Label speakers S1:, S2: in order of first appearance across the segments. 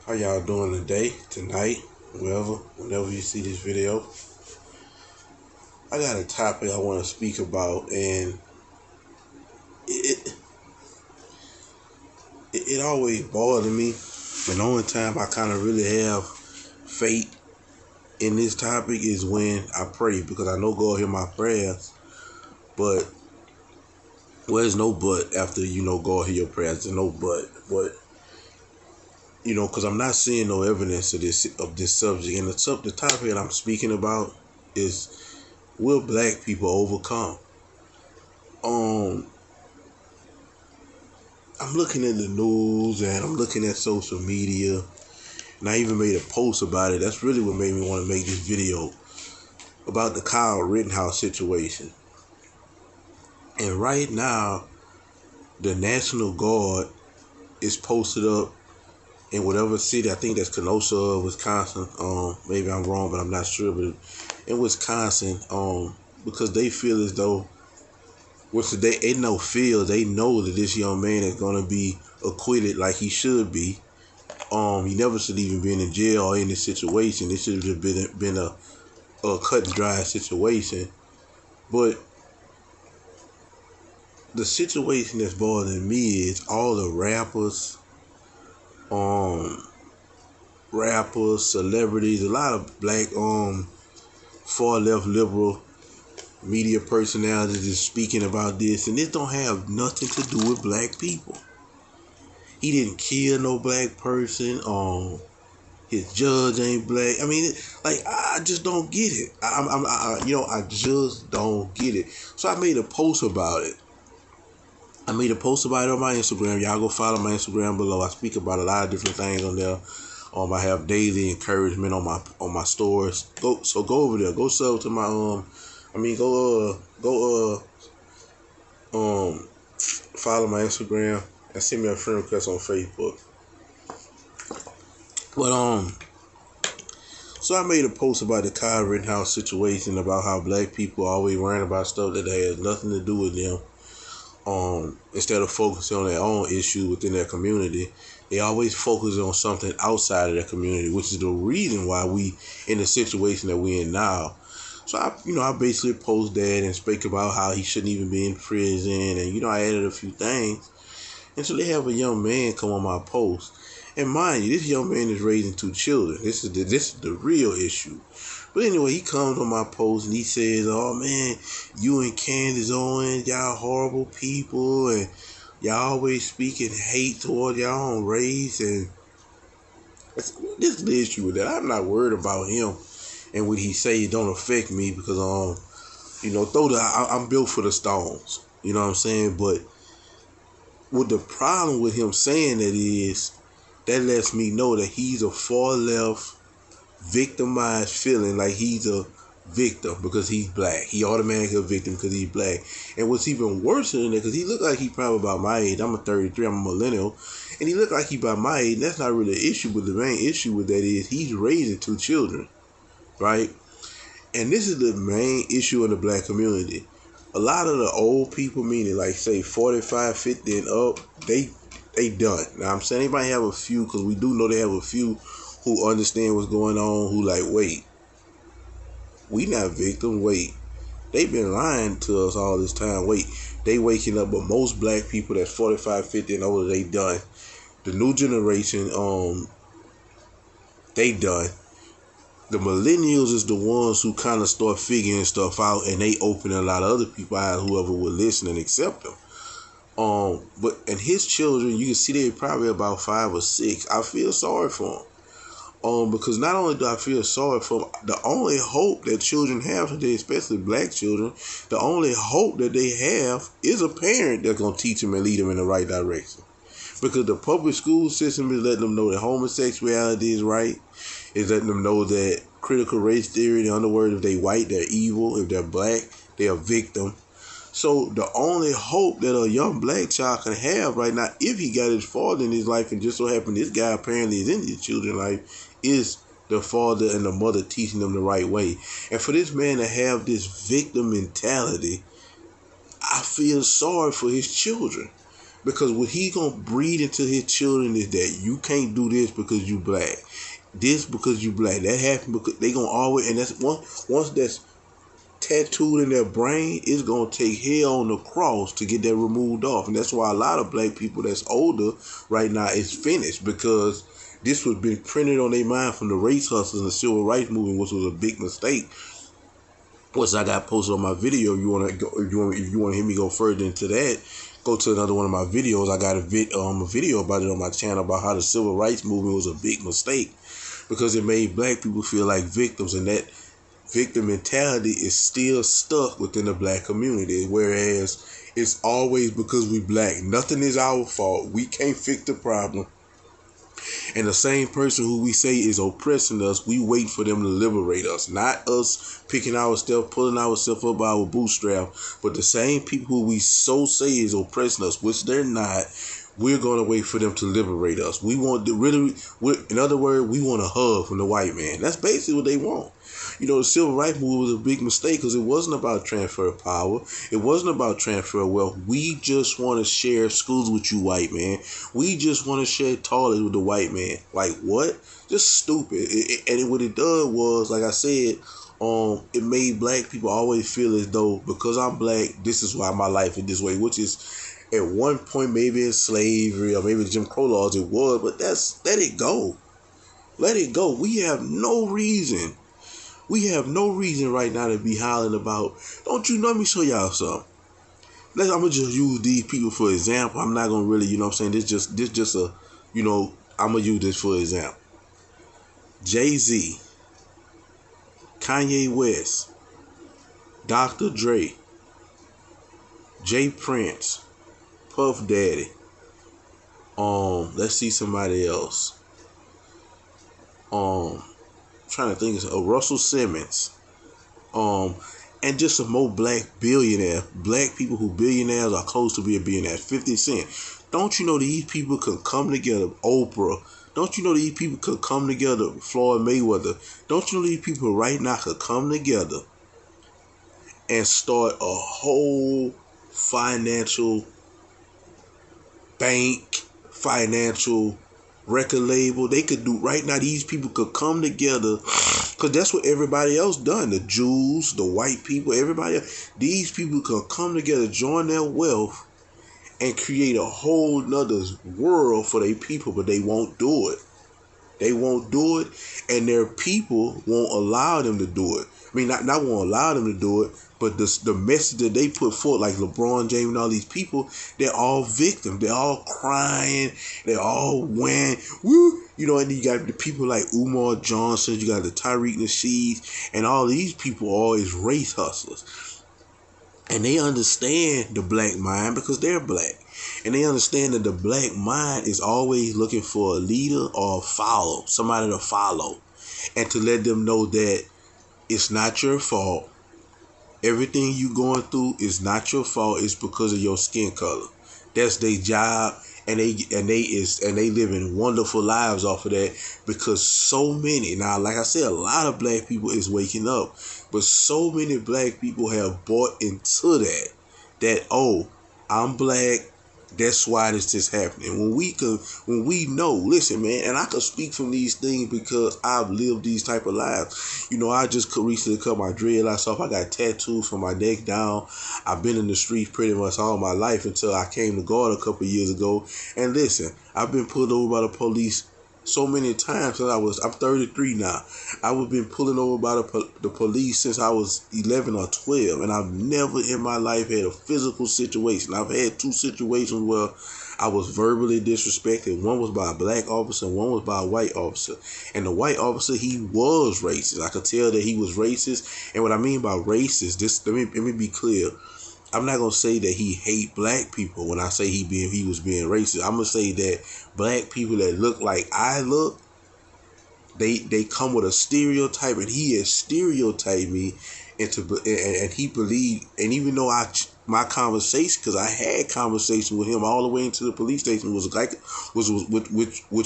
S1: How y'all doing today, tonight, whenever you see this video? I got a topic I want to speak about, and it, it always bothered me. And the only time I kind of really have faith in this topic is when I pray, because I know God hear my prayers. But there's no but after God hear your prayers. There's no but because I'm not seeing no evidence of this subject. And the topic that I'm speaking about is, will black people overcome? I'm looking at the news and I'm looking at social media, and I even made a post about it. That's really what made me want to make this video about the Kyle Rittenhouse situation. And right now, the National Guard is posted up in whatever city. I think that's Kenosha, Wisconsin. Maybe I'm wrong, but I'm not sure. But in Wisconsin, because they feel as though, they know that this young man is gonna be acquitted like he should be. He never should even been in jail or in this situation. This should have been a cut and dry situation. But the situation that's bothering me is all the rappers, celebrities, a lot of black far left liberal media personalities is speaking about this, and this don't have nothing to do with black people. He didn't kill no black person. His judge ain't black. I mean, I just don't get it. I just don't get it. So I made a post about it. I made a post about it on my Instagram. Y'all go follow my Instagram below. I speak about a lot of different things on there. I have daily encouragement on my stories. Go over there. Go sub to my follow my Instagram and send me a friend request on Facebook. But so I made a post about the Kyle Rittenhouse situation, about how black people are always worrying about stuff that has nothing to do with them. Instead of focusing on their own issue within their community, they always focus on something outside of their community, which is the reason why we in the situation that we're in now. So I basically posted that and speak about how he shouldn't even be in prison, and I added a few things. And so they have a young man come on my post, and mind you, this young man is raising 2 children. This is the real issue. But anyway, he comes on my post and he says, "Oh man, you and Candace Owens, y'all horrible people, and y'all always speaking hate toward y'all own race." And this is the issue with that. I'm not worried about him and what he say. It don't affect me because I'm built for the stones. You know what I'm saying? But what the problem with him saying that is, that lets me know that he's a far left, victimized feeling like he's a victim because he's black. He automatically a victim because he's black. And what's even worse than that, because he looked like he probably about my age. I'm a 33, I'm a millennial, and he looked like he about my age. And that's not really an issue, but the main issue with that is he's raising 2 children, right? And this is the main issue in the black community. A lot of the old people, meaning like say 45, 50 and up, they done. Now I'm saying they might have a few, because we do know they have a few who understand what's going on, who like, wait, we not victims, wait, they've been lying to us all this time, wait, they waking up. But most black people that's 45, 50 and older, they done. The new generation, they done. The millennials is the ones who kind of start figuring stuff out, and they open a lot of other people eyes, whoever would listen and accept them. And his children, you can see they're probably about 5 or 6. I feel sorry for them. Because not only do I feel sorry for them, the only hope that children have today, especially black children, the only hope that they have is a parent that's going to teach them and lead them in the right direction. Because the public school system is letting them know that homosexuality is right. It's letting them know that critical race theory, in other words, if they white, they're evil. If they're black, they're a victim. So the only hope that a young black child can have right now, if he got his father in his life, and just so happened this guy apparently is in his children's life, is the father and the mother teaching them the right way. And for this man to have this victim mentality, I feel sorry for his children. Because what he gonna breed into his children is that you can't do this because you black. This because you black. That happened because they gonna always, and that's once that's tattooed in their brain, it's gonna take hell on the cross to get that removed off. And that's why a lot of black people that's older right now is finished, because this was been printed on their mind from the race hustlers and the civil rights movement, which was a big mistake. Which I got posted on my video. You wanna go, if you wanna hear me go further into that, go to another one of my videos. I got a video about it on my channel about how the civil rights movement was a big mistake because it made black people feel like victims, and that victim mentality is still stuck within the black community, whereas it's always because we black. Nothing is our fault. We can't fix the problem. And the same person who we say is oppressing us, we wait for them to liberate us. Not us picking ourselves, pulling ourselves up by our bootstrap, but the same people who we so say is oppressing us, which they're not. We're going to wait for them to liberate us. We want to really, in other words, we want a hug from the white man. That's basically what they want. You know, the civil rights movement was a big mistake because it wasn't about transfer of power. It wasn't about transfer of wealth. We just want to share schools with you, white man. We just want to share toilets with the white man. Like, what? Just stupid. And what it done was, like I said, it made black people always feel as though because I'm black, this is why my life is this way, which is at one point maybe in slavery or maybe Jim Crow laws it was, but let it go. Let it go. We have no reason. We have no reason right now to be hollering about, don't you know, let me show y'all something. I'm going to just use these people for example. I'm not going to really, you know what I'm saying, this just a, you know, I'm going to use this for example. Jay-Z, Kanye West, Dr. Dre, Jay Prince, Puff Daddy, let's see somebody else. Trying to think of Russell Simmons, and just some more black people who billionaires are close to be a billionaire. 50 Cent. Don't you know these people can come together? Oprah. Don't you know these people could come together? Floyd Mayweather. Don't you know these people right now could come together and start a whole financial bank, financial record label? They could do right now. These people could come together because that's what everybody else done. The Jews, the white people, everybody else. These people could come together, join their wealth, and create a whole nother world for their people, but they won't do it. They won't do it, and their people won't allow them to do it. I mean, not won't allow them to do it, but the message that they put forth, like LeBron James and all these people, they're all victims. They're all crying. They're all win. Woo! You know, and you got the people like Umar Johnson. You got the Tariq Nasheed, and all these people are always race hustlers. And they understand the black mind because they're black. And they understand that the black mind is always looking for a leader or a follow, somebody to follow. And to let them know that it's not your fault. Everything you going through is not your fault. It's because of your skin color. That's their job, and they living wonderful lives off of that, because so many, now like I said, a lot of black people is waking up, but so many black people have bought into that oh, I'm black, that's why this is happening. When we know, listen, man, and I can speak from these things because I've lived these type of lives. You know, I just recently cut my dreadlocks off. I got tattoos from my neck down. I've been in the streets pretty much all my life until I came to God a couple of years ago. And listen, I've been pulled over by the police so many times since I'm 33 now. I've been pulling over by the police since I was 11 or 12, and I've never in my life had a physical situation. I've had two situations where I was verbally disrespected. One was by a black officer, and one was by a white officer. And the white officer, he was racist. I could tell that he was racist. And what I mean by racist, let me be clear. I'm not gonna say that he hate black people when I say he was being racist. I'm gonna say that black people that look like I look, they come with a stereotype, and he has stereotyped me and he believed. And even though my conversation, because I had conversation with him all the way into the police station, which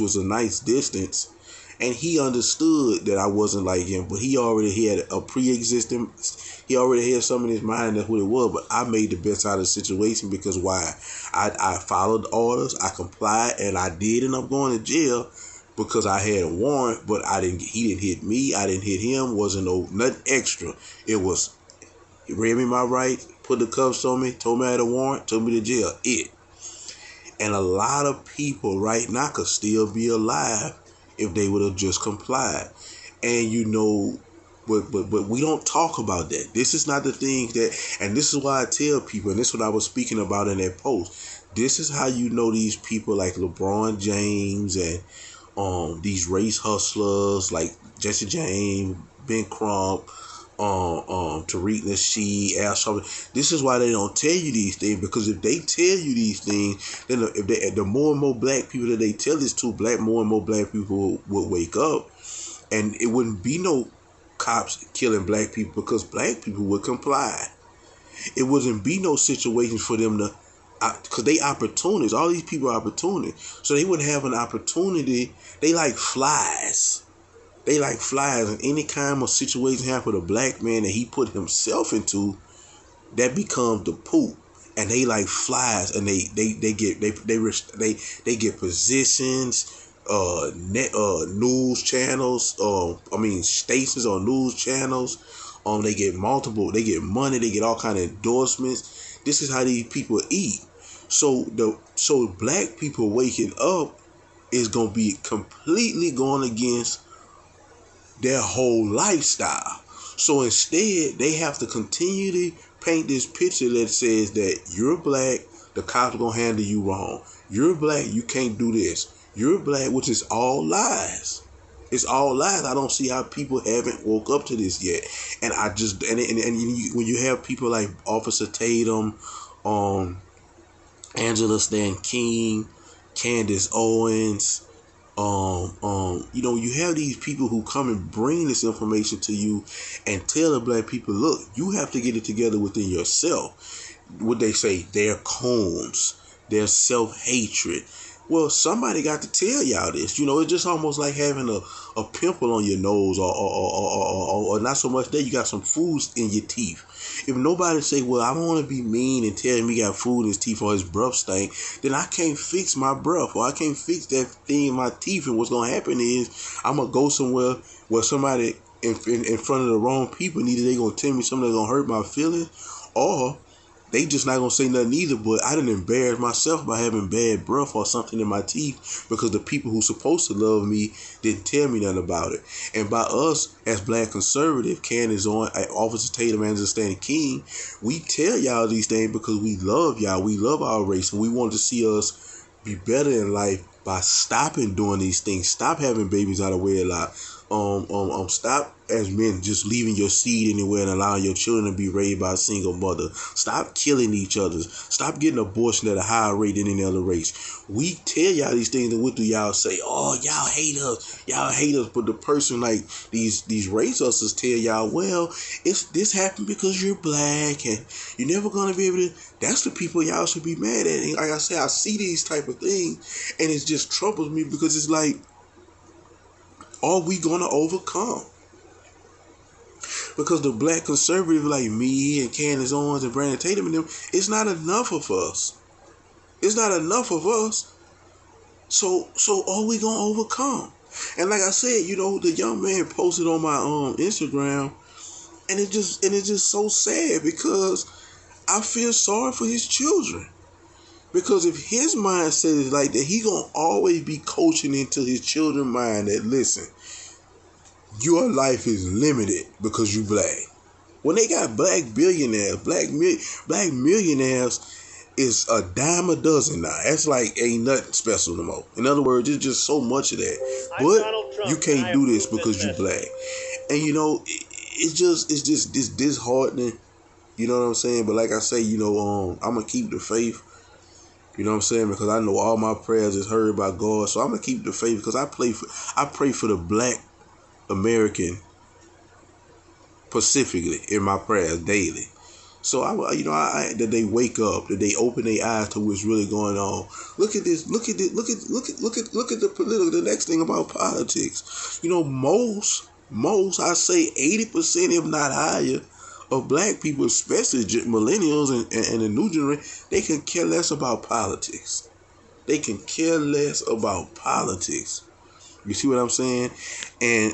S1: was a nice distance, And he understood that I wasn't like him, but he already had a pre-existing, he already had something in his mind, that's what it was. But I made the best out of the situation because why? I followed orders, I complied, and I did end up going to jail because I had a warrant, but he didn't hit me, I didn't hit him, wasn't nothing extra. It was, he read me my rights, put the cuffs on me, told me I had a warrant, took me to jail. And a lot of people right now could still be alive if they would have just complied. And but we don't talk about that. This is not the thing that, and this is why I tell people, and this is what I was speaking about in that post. This is how you know these people like LeBron James and these race hustlers like Jesse James, Ben Crump, Tariq Nasheed, Al Sharpton. This is why they don't tell you these things, because if they tell you these things, then the more and more black people that they tell this to, more and more black people would wake up, and it wouldn't be no cops killing black people because black people would comply. It wouldn't be no situation for them to, because they opportunists. All these people are opportunists, so they wouldn't have an opportunity. They like flies. They like flies, and any kind of situation happen with a black man that he put himself into, that becomes the poop. And they like flies, and they get positions, news channels, stations on news channels. They get money, they get all kind of endorsements. This is how these people eat. So black people waking up is gonna be completely going against their whole lifestyle. So instead, they have to continue to paint this picture that says that you're black, the cops are gonna handle you wrong. You're black, you can't do this. You're black, which is all lies. It's all lies. I don't see how people haven't woke up to this yet. And I just when you have people like Officer Tatum, Angela Stan King, Candace Owens, you have these people who come and bring this information to you and tell the black people, look, you have to get it together within yourself. What they say, they're coons, they're self-hatred. Well, somebody got to tell y'all this. It's just almost like having a pimple on your nose, or not so much that you got some food in your teeth. If nobody say, well, I don't want to be mean and tell him he got food in his teeth or his breath stink, then I can't fix my breath, or I can't fix that thing in my teeth. And what's going to happen is I'm going to go somewhere where somebody in front of the wrong people, either they going to tell me something that's going to hurt my feelings, or they just not going to say nothing either, but I didn't embarrass myself by having bad breath or something in my teeth because the people who supposed to love me didn't tell me nothing about it. And by us, as black conservative, Candace on, Officer Tatum, Angela Stanley King, we tell y'all these things because we love y'all. We love our race, and we want to see us be better in life by stopping doing these things. Stop having babies out of wedlock. Stop as men just leaving your seed anywhere and allowing your children to be raised by a single mother. Stop killing each other. Stop getting abortion at a higher rate than any other race. We tell y'all these things, and what do y'all say? Oh, y'all hate us. Y'all hate us. But the person like these race hustlers tell y'all, well, this happened because you're black and you're never gonna be able to. That's the people y'all should be mad at. And like I say, I see these type of things, and it just troubles me because it's like, are we going to overcome? Because the black conservative like me and Candace Owens and Brandon Tatum and them, it's not enough of us. It's not enough of us. So are we going to overcome? And like I said, the young man posted on my Instagram, and it's just so sad because I feel sorry for his children. Because if his mindset is like that, he gonna always be coaching into his children's mind that, listen, your life is limited because you black. When they got black billionaires, black millionaires is a dime a dozen now. That's like ain't nothing special no more. In other words, it's just so much of that. But you can't do this because you black. And it's just disheartening. You know what I'm saying? But like I say, I'm gonna keep the faith. You know what I'm saying? Because I know all my prayers is heard by God. So I'm going to keep the faith because I pray for the black American specifically in my prayers daily. So that they wake up, that they open their eyes to what's really going on. Look at this. Look at this. Look at the political. The next thing about politics. Most I say 80%, if not higher, of black people, especially millennials and the new generation, they can care less about politics. They can care less about politics. You see what I'm saying? And